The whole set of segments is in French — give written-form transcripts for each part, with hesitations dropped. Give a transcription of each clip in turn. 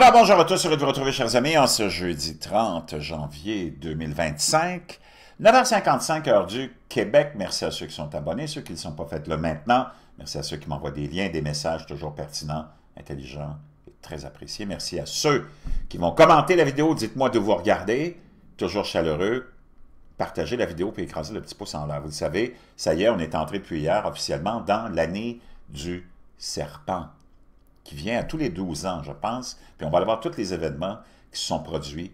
Alors bonjour à tous, heureux de vous retrouver chers amis en ce jeudi 30 janvier 2025, 9h55 heure du Québec. Merci à ceux qui sont abonnés, ceux qui ne sont pas fait là maintenant. Merci à ceux qui m'envoient des liens, des messages toujours pertinents, intelligents et très appréciés. Merci à ceux qui vont commenter la vidéo, dites-moi d'où vous regardez, toujours chaleureux. Partagez la vidéo puis écrasez le petit pouce en l'air. Vous le savez, ça y est, on est entré depuis hier officiellement dans l'année du serpent, qui vient à tous les 12 ans, je pense. Puis on va aller voir tous les événements qui se sont produits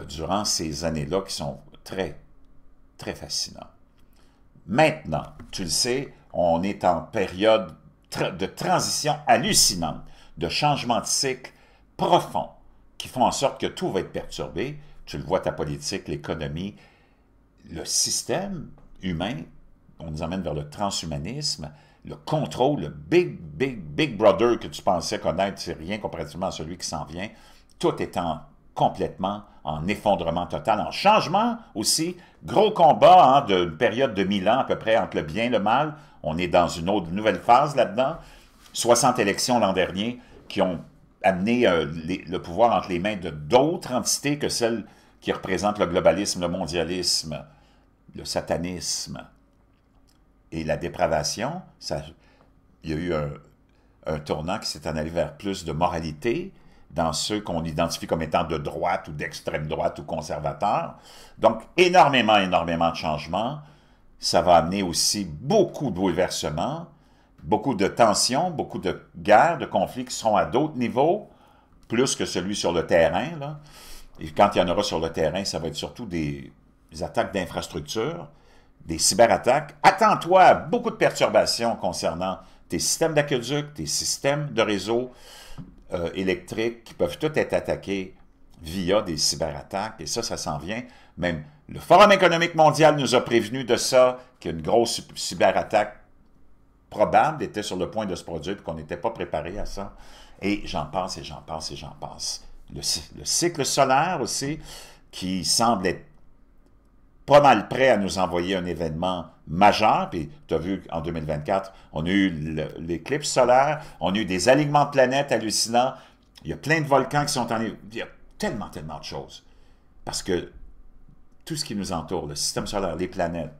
durant ces années-là, qui sont très, très fascinants. Maintenant, tu le sais, on est en période de transition hallucinante, de changement de cycle profond, qui font en sorte que tout va être perturbé. Tu le vois, ta politique, l'économie, le système humain, on nous emmène vers le transhumanisme, le contrôle, le big brother que tu pensais connaître, c'est rien comparativement à celui qui s'en vient, tout étant complètement en effondrement total, en changement aussi, gros combat d'une période de 1000 ans à peu près entre le bien et le mal, on est dans une autre nouvelle phase là-dedans, 60 élections l'an dernier qui ont amené le pouvoir entre les mains de d'autres entités que celles qui représentent le globalisme, le mondialisme, le satanisme et la dépravation. Il y a eu un tournant qui s'est en allé vers plus de moralité dans ceux qu'on identifie comme étant de droite ou d'extrême droite ou conservateurs. Donc, énormément de changements. Ça va amener aussi beaucoup de bouleversements, beaucoup de tensions, beaucoup de guerres, de conflits qui seront à d'autres niveaux, plus que celui sur le terrain, là. Et quand il y en aura sur le terrain, ça va être surtout des attaques d'infrastructures, des cyberattaques. Attends-toi à beaucoup de perturbations concernant tes systèmes d'aqueduc, tes systèmes de réseau électriques qui peuvent tous être attaqués via des cyberattaques. Et ça s'en vient. Même le Forum économique mondial nous a prévenu de ça, qu'une grosse cyberattaque probable était sur le point de se produire et qu'on n'était pas préparé à ça. Et j'en passe et j'en passe et j'en passe. Le cycle solaire aussi, qui semble être pas mal prêt à nous envoyer un événement majeur. Puis tu as vu en 2024, on a eu l'éclipse solaire, on a eu des alignements de planètes hallucinants. Il y a plein de volcans qui sont en... Il y a tellement de choses. Parce que tout ce qui nous entoure, le système solaire, les planètes,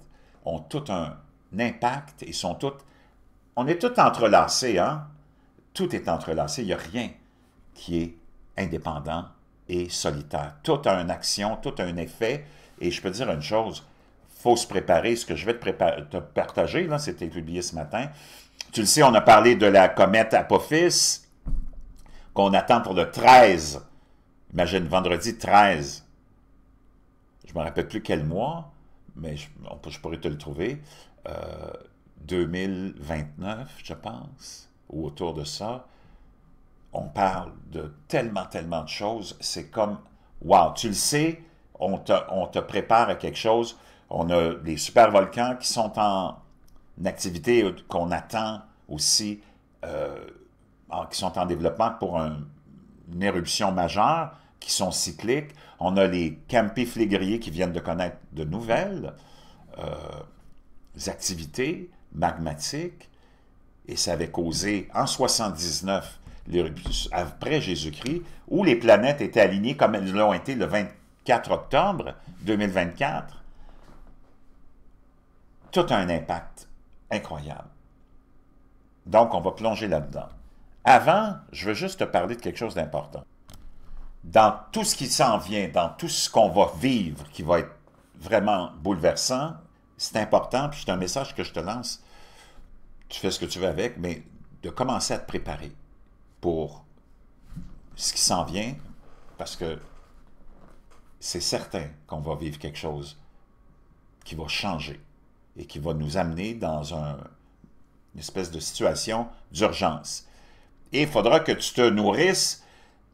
ont tout un impact et sont toutes... On est tous entrelacés, hein? Tout est entrelacé. Il n'y a rien qui est indépendant et solitaire. Tout a une action, tout a un effet. Et je peux te dire une chose, il faut se préparer. Ce que je vais te partager, là, c'était publié ce matin. Tu le sais, on a parlé de la comète Apophis, qu'on attend pour le 13. Imagine, vendredi 13. Je ne me rappelle plus quel mois, mais je pourrais te le trouver. 2029, je pense, ou autour de ça. On parle de tellement de choses. C'est comme, wow, tu le sais, on te prépare à quelque chose. On a des super volcans qui sont en activité, qu'on attend aussi, qui sont en développement pour une éruption majeure, qui sont cycliques. On a les campiflégriers qui viennent de connaître de nouvelles activités magmatiques. Et ça avait causé, en 79, après Jésus-Christ, où les planètes étaient alignées comme elles l'ont été le 24 octobre 2024, tout a un impact incroyable. Donc, on va plonger là-dedans. Avant, je veux juste te parler de quelque chose d'important. Dans tout ce qui s'en vient, dans tout ce qu'on va vivre, qui va être vraiment bouleversant, c'est important, puis c'est un message que je te lance. Tu fais ce que tu veux avec, mais de commencer à te préparer pour ce qui s'en vient, parce que c'est certain qu'on va vivre quelque chose qui va changer et qui va nous amener dans une espèce de situation d'urgence. Et il faudra que tu te nourrisses.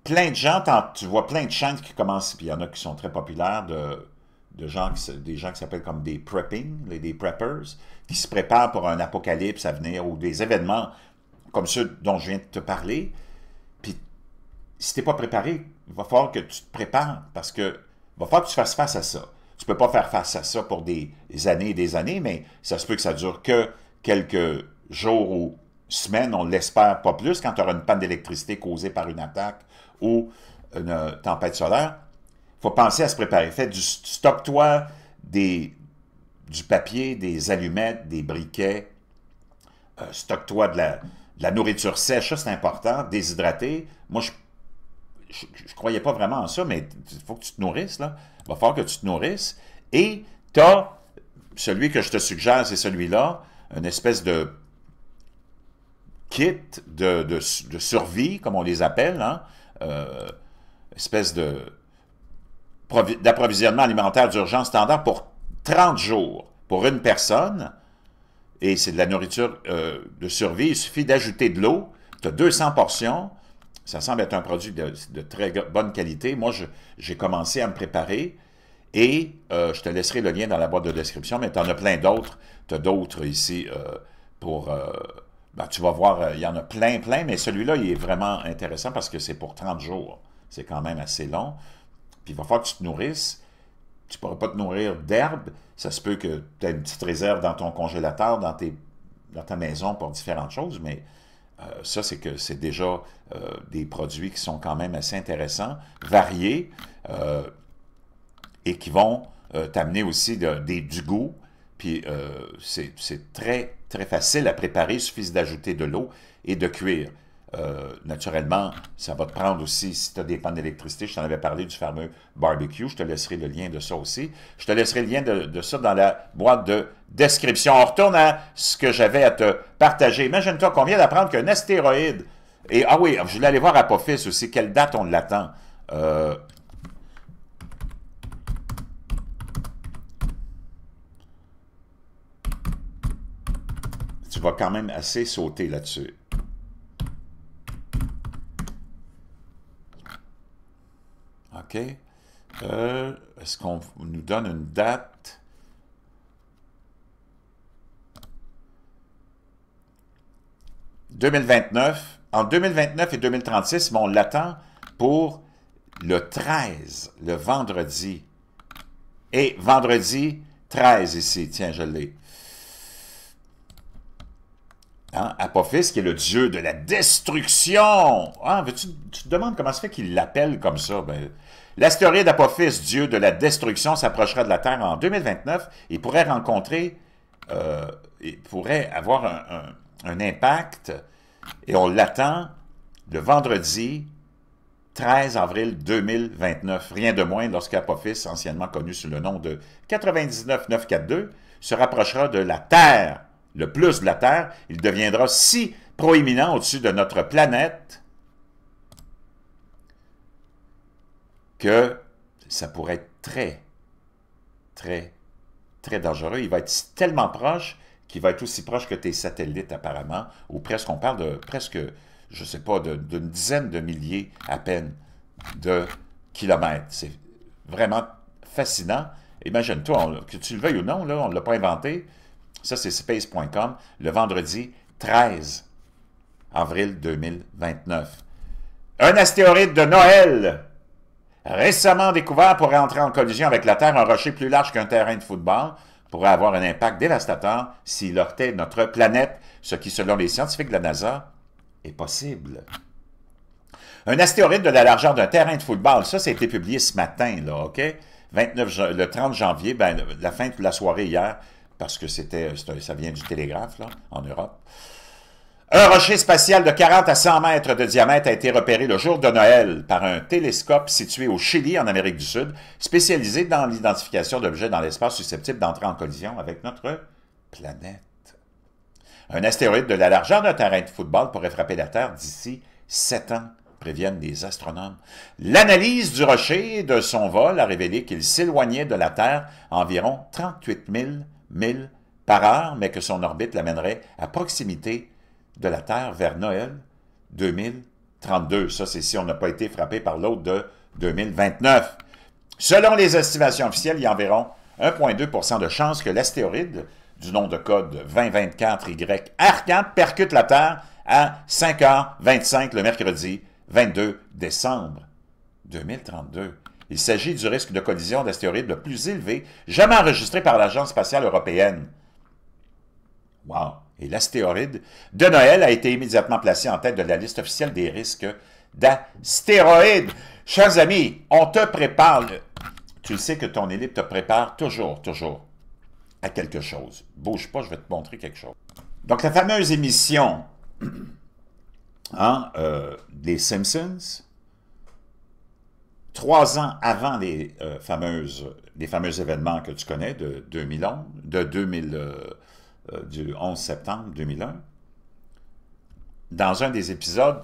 Plein de gens, tu vois plein de chaînes qui commencent, puis il y en a qui sont très populaires, des gens qui s'appellent comme des prepping, des preppers, qui se préparent pour un apocalypse à venir ou des événements comme ceux dont je viens de te parler. Puis, si tu n'es pas préparé, il va falloir que tu te prépares parce que il va falloir que tu fasses face à ça. Tu ne peux pas faire face à ça pour des années et des années, mais ça se peut que ça dure que quelques jours ou semaines, on l'espère pas plus, quand tu auras une panne d'électricité causée par une attaque ou une tempête solaire, il faut penser à se préparer. Stocke-toi du papier, des allumettes, des briquets, stocke-toi de la nourriture sèche, ça c'est important, déshydratée. Moi, je croyais pas vraiment en ça, mais il faut que tu te nourrisses, là. Il va falloir que tu te nourrisses. Et tu as, celui que je te suggère, c'est celui-là, une espèce de kit de survie, comme on les appelle, hein? Espèce d'approvisionnement alimentaire d'urgence standard pour 30 jours pour une personne, et c'est de la nourriture de survie. Il suffit d'ajouter de l'eau, tu as 200 portions, ça semble être un produit de très bonne qualité. Moi, j'ai commencé à me préparer, et je te laisserai le lien dans la boîte de description, mais tu en as plein d'autres. Tu as d'autres ici pour... ben, tu vas voir, il y en a plein, mais celui-là, il est vraiment intéressant parce que c'est pour 30 jours. C'est quand même assez long. Puis il va falloir que tu te nourrisses. Tu ne pourras pas te nourrir d'herbe. Ça se peut que tu aies une petite réserve dans ton congélateur, dans ta maison pour différentes choses, mais ça, c'est déjà des produits qui sont quand même assez intéressants, variés, et qui vont t'amener aussi du goût. Puis c'est très, très facile à préparer. Il suffit d'ajouter de l'eau et de cuire. Naturellement, ça va te prendre aussi, si tu as des pannes d'électricité, je t'en avais parlé du fameux barbecue, je te laisserai le lien de ça aussi. Je te laisserai le lien de ça dans la boîte de description. On retourne à ce que j'avais à te partager. Imagine-toi qu'on vient d'apprendre qu'un astéroïde, et ah oui, je voulais aller voir Apophis aussi, quelle date on l'attend. Tu vas quand même assez sauter là-dessus. OK. Est-ce qu'on nous donne une date? « 2029. En 2029 et 2036, mais on l'attend pour le 13, le vendredi. Et vendredi 13 ici, tiens, je l'ai. Hein? Apophis, qui est le dieu de la destruction. Ah, tu te demandes comment ça fait qu'il l'appelle comme ça? Ben, l'astéroïde Apophis, dieu de la destruction, s'approchera de la Terre en 2029 et pourrait rencontrer, il pourrait avoir un impact, et on l'attend le vendredi 13 avril 2029. Rien de moins lorsqu'Apophis, anciennement connu sous le nom de 99942, se rapprochera de la Terre. Le plus de la Terre, il deviendra si proéminent au-dessus de notre planète que ça pourrait être très, très, très dangereux. Il va être tellement proche qu'il va être aussi proche que tes satellites apparemment, ou presque, on parle de presque, je ne sais pas, d'une dizaine de milliers à peine de kilomètres. C'est vraiment fascinant. Imagine-toi, que tu le veuilles ou non, là, on ne l'a pas inventé. Ça, c'est space.com, le vendredi 13 avril 2029. Un astéroïde de Noël, récemment découvert, pourrait entrer en collision avec la Terre. Un rocher plus large qu'un terrain de football pourrait avoir un impact dévastateur s'il heurtait notre planète, ce qui, selon les scientifiques de la NASA, est possible. Un astéroïde de la largeur d'un terrain de football, ça a été publié ce matin, là, OK? Le 30 janvier, ben, la fin de la soirée hier, parce que ça vient du Télégraphe, là, en Europe. Un rocher spatial de 40 à 100 mètres de diamètre a été repéré le jour de Noël par un télescope situé au Chili, en Amérique du Sud, spécialisé dans l'identification d'objets dans l'espace susceptibles d'entrer en collision avec notre planète. Un astéroïde de la largeur d'un terrain de football pourrait frapper la Terre d'ici 7 ans, préviennent les astronomes. L'analyse du rocher et de son vol a révélé qu'il s'éloignait de la Terre à environ 38 000 milles par heure, mais que son orbite l'amènerait à proximité de la Terre vers Noël 2032. Ça, c'est si on n'a pas été frappé par l'autre de 2029. Selon les estimations officielles, il y a environ 1,2% de chances que l'astéroïde du nom de code 2024Y Arcade percute la Terre à 5h25 le mercredi 22 décembre 2032. Il s'agit du risque de collision d'astéroïdes le plus élevé jamais enregistré par l'Agence spatiale européenne. Wow! Et l'astéroïde de Noël a été immédiatement placé en tête de la liste officielle des risques d'astéroïdes. Chers amis, on te prépare, tu le sais que ton élite te prépare toujours à quelque chose. Bouge pas, je vais te montrer quelque chose. Donc, la fameuse émission des Simpsons, 3 ans avant les fameux événements que tu connais de 2011, du 11 septembre 2001, dans un des épisodes,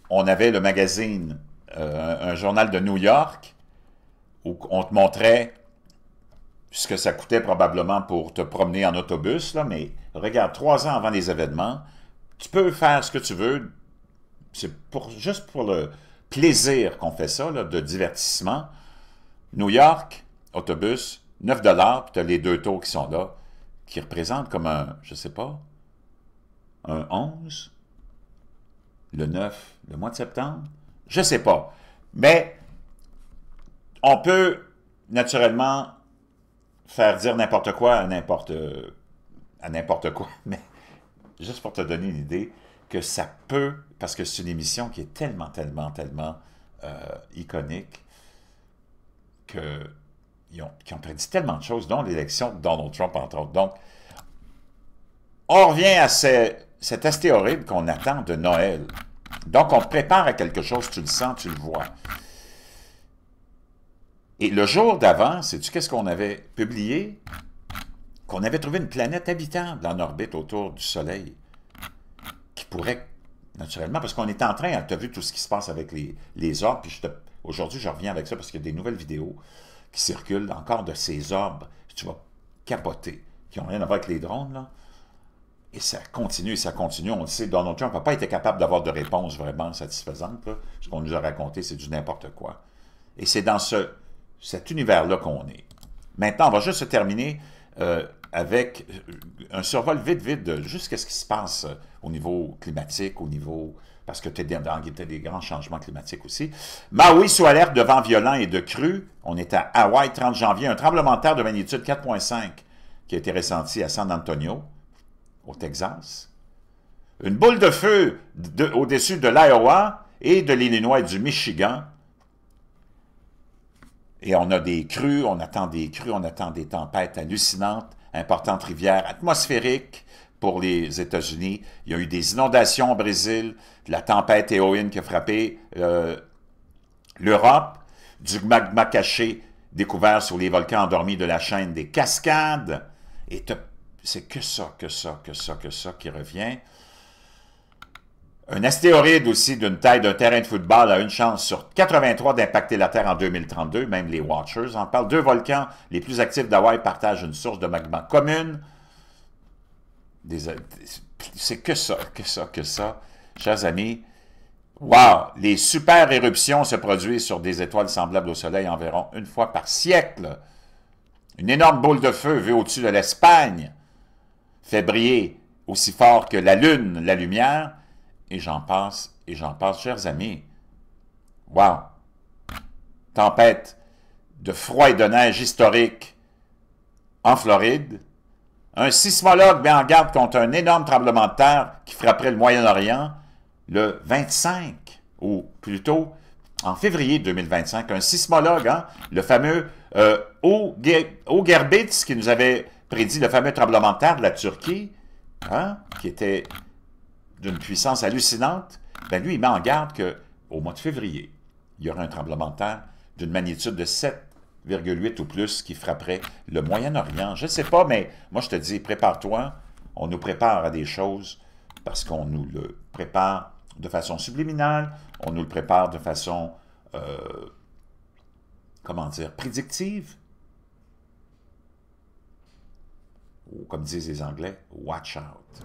on avait le magazine, un journal de New York, où on te montrait ce que ça coûtait probablement pour te promener en autobus, là, mais regarde, 3 ans avant les événements, tu peux faire ce que tu veux, c'est juste pour le plaisir qu'on fait ça, là, de divertissement. New York, autobus, 9 $, puis tu as les 2 taux qui sont là, qui représentent comme un, je sais pas, un 11, le 9, le mois de septembre, je sais pas. Mais on peut naturellement faire dire n'importe quoi à n'importe quoi, mais juste pour te donner une idée que ça peut, parce que c'est une émission qui est tellement iconique, qu'ils ont prédit tellement de choses, dont l'élection de Donald Trump, entre autres. Donc, on revient à cet astéroïde qu'on attend de Noël. Donc, on te prépare à quelque chose, tu le sens, tu le vois. Et le jour d'avant, sais-tu qu'est-ce qu'on avait publié? Qu'on avait trouvé une planète habitable en orbite autour du Soleil, qui pourrait, naturellement, parce qu'on est en train, tu as vu tout ce qui se passe avec les orbes, puis aujourd'hui, je reviens avec ça, parce qu'il y a des nouvelles vidéos qui circulent encore de ces orbes, tu vas capoter, qui n'ont rien à voir avec les drones, là. Et ça continue, on le sait, Donald Trump n'a pas été capable d'avoir de réponse vraiment satisfaisante, là. Ce qu'on nous a raconté, c'est du n'importe quoi. Et c'est dans cet univers-là qu'on est. Maintenant, on va juste se terminer avec un survol vite de juste ce qui se passe au niveau climatique, parce que tu es dans des grands changements climatiques aussi. Maui sous alerte de vents violents et de crues. On est à Hawaï, 30 janvier. Un tremblement de terre de magnitude 4,5 qui a été ressenti à San Antonio, au Texas. Une boule de feu au-dessus de l'Iowa et de l'Illinois et du Michigan. Et on a des crues, on attend des tempêtes hallucinantes, importantes rivières atmosphériques pour les États-Unis. Il y a eu des inondations au Brésil, la tempête Éowyn qui a frappé l'Europe, du magma caché découvert sur les volcans endormis de la chaîne des Cascades. Et c'est que ça qui revient. Un astéroïde aussi d'une taille d'un terrain de football a une chance sur 83 d'impacter la Terre en 2032, même les Watchers en parlent. 2 volcans les plus actifs d'Hawaï partagent une source de magma commune. C'est que ça. Chers amis, wow! Les super éruptions se produisent sur des étoiles semblables au Soleil environ une fois par siècle. Une énorme boule de feu vue au-dessus de l'Espagne fait briller aussi fort que la Lune, la lumière, et j'en passe, chers amis. Wow! Tempête de froid et de neige historique en Floride. Un sismologue met en garde contre un énorme tremblement de terre qui frapperait le Moyen-Orient le 25, ou plutôt en février 2025. Un sismologue, le fameux Ogerbitz, qui nous avait prédit le fameux tremblement de terre de la Turquie, qui était d'une puissance hallucinante, ben lui, il met en garde qu'au mois de février, il y aura un tremblement de terre d'une magnitude de 7,8 ou plus qui frapperait le Moyen-Orient. Je ne sais pas, mais moi, je te dis, prépare-toi. On nous prépare à des choses parce qu'on nous le prépare de façon subliminale, on nous le prépare de façon, prédictive. Ou comme disent les Anglais, watch out.